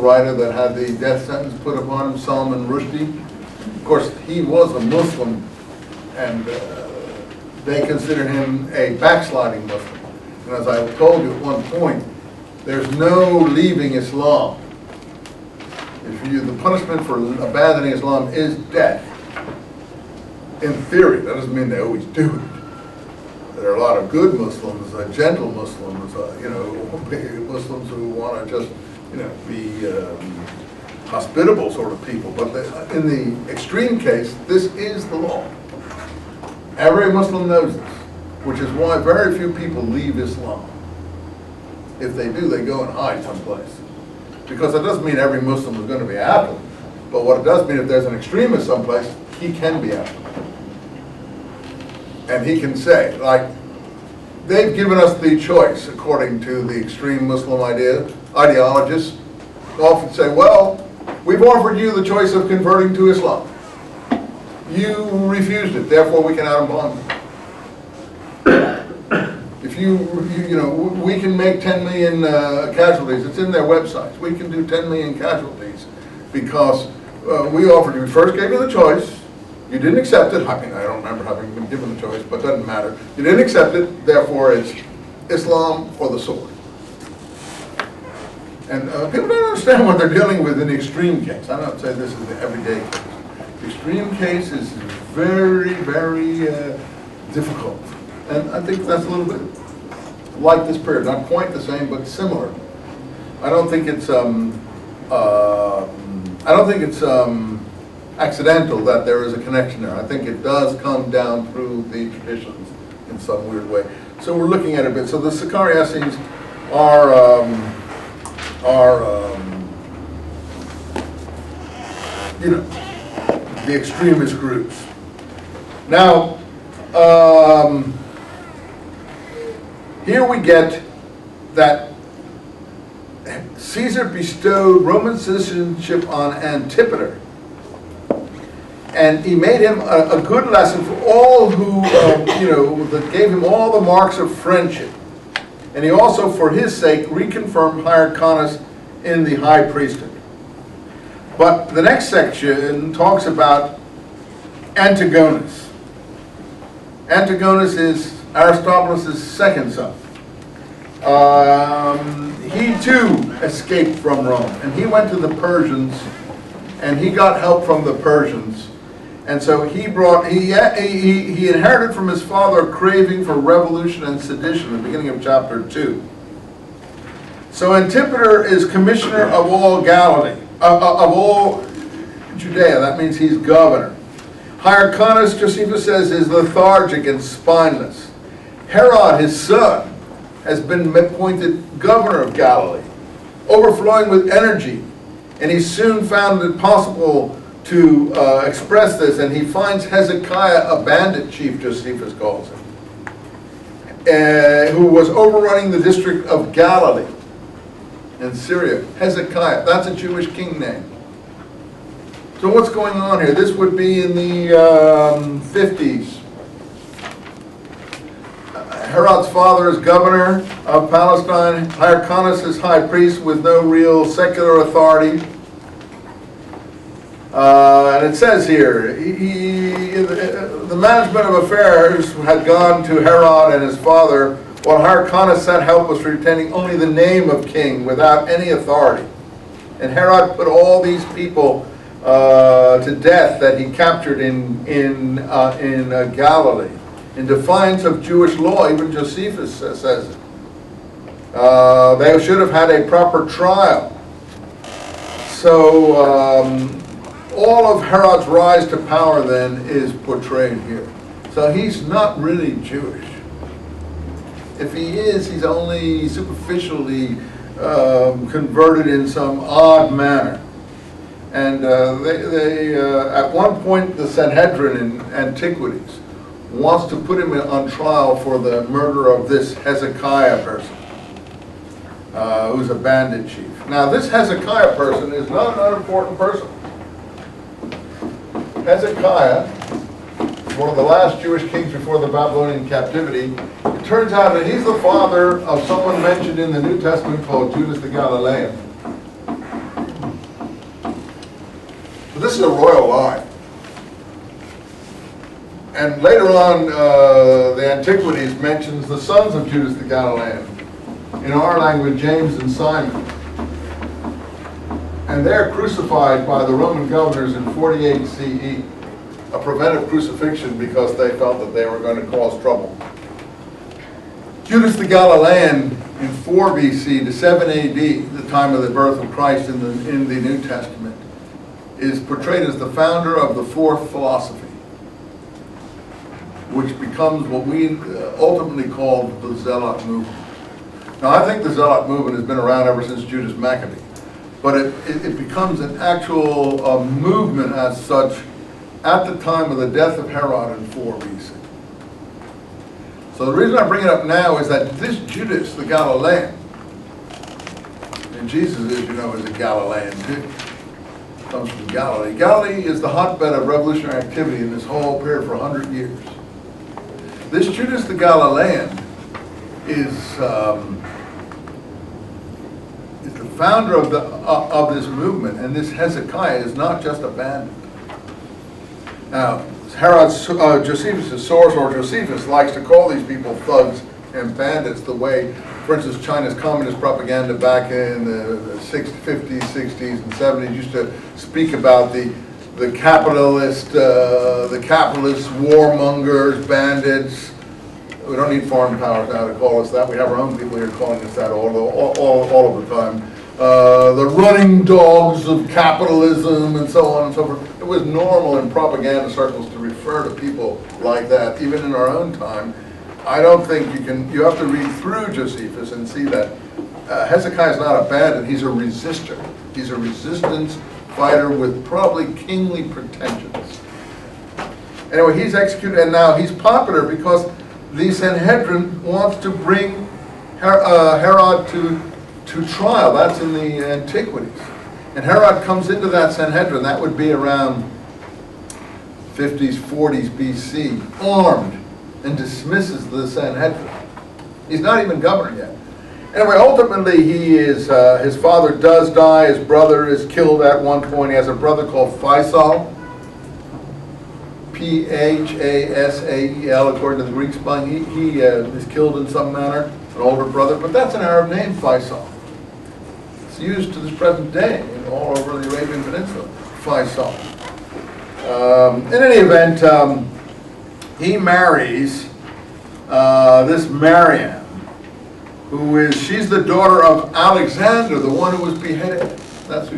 writer that had the death sentence put upon him, Salman Rushdie. Of course, he was a Muslim, and they considered him a backsliding Muslim. And as I told you at one point, there's no leaving Islam. The punishment for abandoning Islam is death. In theory, that doesn't mean they always do it. There are a lot of good Muslims, gentle Muslims, Muslims who want to just, be hospitable sort of people. But in the extreme case, this is the law. Every Muslim knows this, which is why very few people leave Islam. If they do, they go and hide someplace. Because it doesn't mean every Muslim is going to be after them. But what it does mean, if there's an extremist someplace, he can be after them. And he can say, like, they've given us the choice, according to the extreme Muslim ideologists, often say, well, we've offered you the choice of converting to Islam. You refused it, therefore we can out and bomb you. If we can make 10 million casualties. It's in their websites. We can do 10 million casualties because we offered you, first gave you the choice. You didn't accept it. I mean, I don't remember having been given the choice, but it doesn't matter. You didn't accept it, therefore it's Islam or the sword. And people don't understand what they're dealing with in the extreme case. I'm not saying this is the everyday case. The extreme case is very, very difficult. And I think that's a little bit like this period. Not quite the same, but similar. I don't think it's accidental that there is a connection there. I think it does come down through the traditions in some weird way. So we're looking at it a bit. So the Sicarii Essenes are the extremist groups. Now, here we get that Caesar bestowed Roman citizenship on Antipater, and he made him a good lesson for all who, that gave him all the marks of friendship. And he also, for his sake, reconfirmed Hyrcanus in the high priesthood. But the next section talks about Antigonus. Antigonus is Aristobulus' second son. He too escaped from Rome, and he went to the Persians, and he got help from the Persians. And so he inherited from his father a craving for revolution and sedition in the beginning of chapter 2. So Antipater is commissioner of all Galilee, of all Judea. That means he's governor. Hyrcanus, Josephus says, is lethargic and spineless. Herod, his son, has been appointed governor of Galilee, overflowing with energy. And he soon found it possible to express this, and he finds Hezekiah, a bandit chief, Josephus calls him, who was overrunning the district of Galilee in Syria. Hezekiah, that's a Jewish king name. So what's going on here? This would be in the 50s. Herod's father is governor of Palestine. Hyrcanus is high priest with no real secular authority. And it says here, the management of affairs had gone to Herod and his father, while Hyrcanus sat helpless, retaining only the name of king without any authority. And Herod put all these people to death that he captured in Galilee, in defiance of Jewish law. Even Josephus says it. They should have had a proper trial. So all of Herod's rise to power then is portrayed here. So he's not really Jewish. If he is, he's only superficially converted in some odd manner. And they at one point, the Sanhedrin in Antiquities wants to put him on trial for the murder of this Hezekiah person, who's a bandit chief. Now, this Hezekiah person is not an unimportant person. Hezekiah, one of the last Jewish kings before the Babylonian captivity. It turns out that he's the father of someone mentioned in the New Testament called Judas the Galilean. this is a royal line. And later on, the Antiquities mentions the sons of Judas the Galilean. In our language, James and Simon. And they're crucified by the Roman governors in 48 CE, a preventive crucifixion because they felt that they were going to cause trouble. Judas the Galilean in 4 BC to 7 AD, the time of the birth of Christ in the New Testament, is portrayed as the founder of the fourth philosophy, which becomes what we ultimately call the Zealot movement. Now, I think the Zealot movement has been around ever since Judas Maccabee, but it becomes an actual movement as such at the time of the death of Herod in 4 BC. So the reason I bring it up now is that this Judas the Galilean, and Jesus, as you know, is a Galilean too, comes from Galilee. Galilee is the hotbed of revolutionary activity in this whole period for 100 years. This Judas the Galilean is the founder of this movement, and this Hezekiah is not just a bandit. Now, Herod Josephus' source, or Josephus, likes to call these people thugs and bandits the way, for instance, China's communist propaganda back in the 50s, 60s, and 70s used to speak about the capitalist warmongers, bandits. We don't need foreign powers now to call us that. We have our own people here calling us that all of the time. The running dogs of capitalism and so on and so forth. It was normal in propaganda circles to refer to people like that, even in our own time. I don't think you have to read through Josephus and see that Hezekiah is not a bandit, he's a resistor. He's a resistance fighter with probably kingly pretensions. Anyway, he's executed, and now he's popular because the Sanhedrin wants to bring Herod to trial. That's in the Antiquities. And Herod comes into that Sanhedrin, that would be around 50s, 40s BC, armed, and dismisses the Sanhedrin. He's not even governor yet. Anyway, ultimately he is, his father does die, his brother is killed at one point. He has a brother called Faisal, P-H-A-S-A-E-L, according to the Greek spelling. He is killed in some manner, an older brother, but that's an Arab name, Faisal. It's used to this present day all over the Arabian Peninsula, Faisal. In any event, he marries this Mariam, she's the daughter of Alexander, the one who was beheaded. That's who